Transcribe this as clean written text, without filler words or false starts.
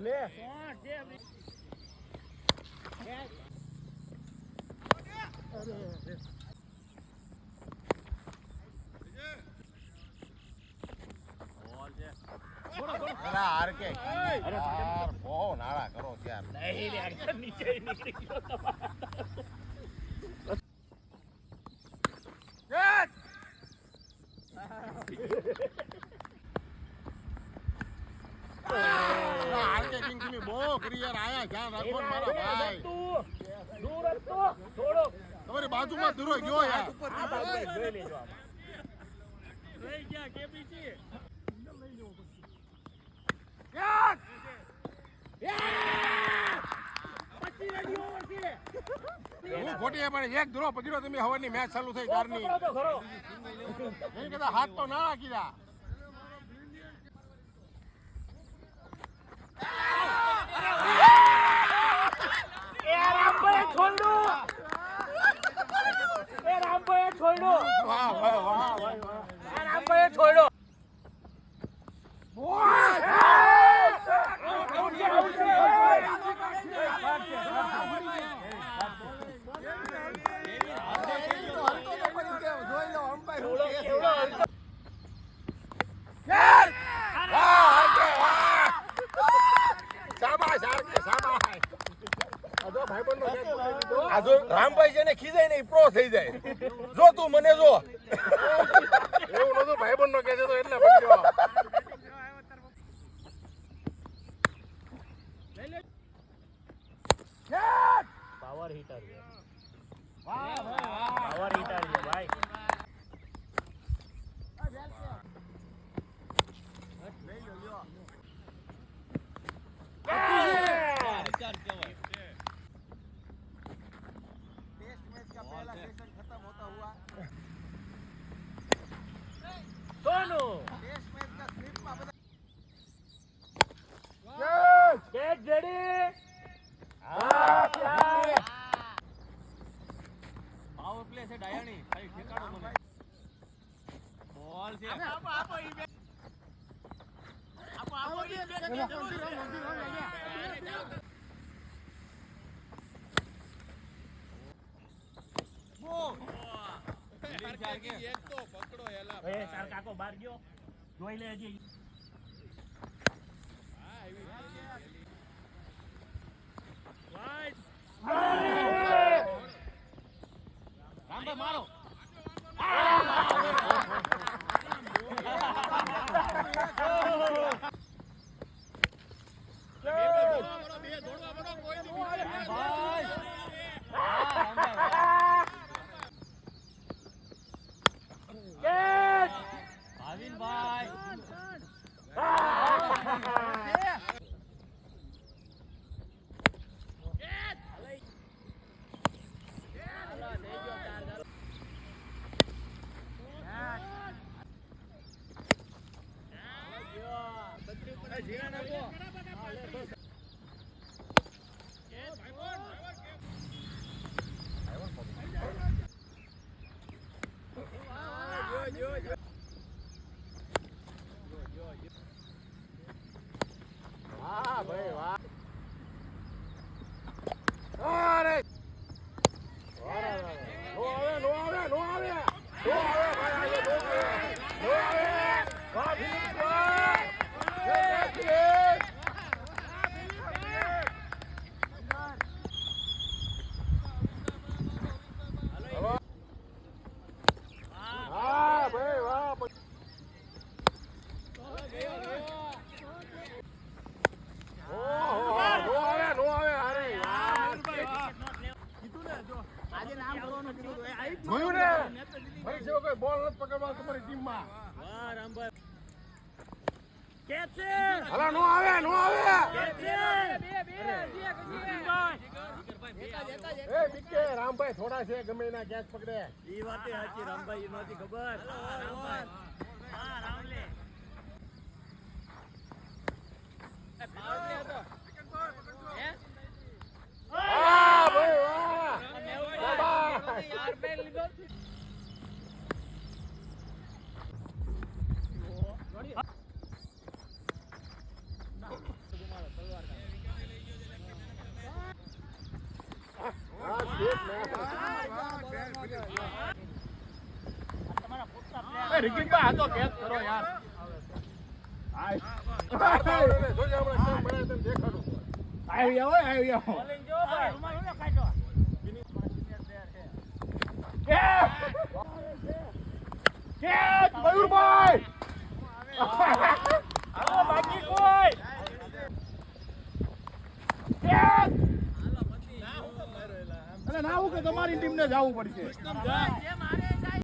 લે હાર કે યાર બહુ નાળા કરો યાર નહીં રે નીચે નીકળી ગયો હાર કે કિંગ તમે બહુ ક્રિયર આયા ધ્યાન રાખો ને મારા ભાઈ દૂર હતો થોડો તમારી બાજુમાં દૂરો ગયો યાર આ બાજુ જોઈ લેજો આમ રહી ગયા કેપીસી યાર હું ખોટી પણ એક દૂરો પકડ્યો તમે હવાની મેચ ચાલુ થઈ ગારની નહીં કદા હાથ તો ના કીધા વાહ વાહ વાહ છોડો રામભાઈ છે ને ખીજાય ને પ્રો થઈ જાય જો તું મને જો એવું નતું ભાઈબંધ નો કે છે તો એટલે પકડ્યો પાવર હીટર છે પાવર હીટર છે ભાઈ તાર કાકો બાર ગયો જોઈ લે હજી રામભાઈ મારો જોયું ને ફરી છે કોઈ બોલ નથી પકડવા તમારી ટીમમાં વાહ રામભાઈ કેચ છે હલા નો આવે કેચ છે એ બીકે રામભાઈ થોડા છે ગમે એના કેચ પકડે ઈ વાતે સાચી રામભાઈ ઈ નહોતી ખબર રામભાઈ હા રામલે એ પાવર હતો હે વાહ ભાઈ વાહ યાર બે લીધો એ રિકિંગભાઈ આ તો કેચ કરો યાર જોજે હમણાં કેમ બનાવે તને દેખાડું. આવી આવો આવી આવો બોલિંગ જો ભાઈ રૂમાલ ને કાઢો કેચ મયુરભાઈ હાલો બાકી કોઈ કેચ અરે ના હું કે તમારી ટીમને જવું પડશે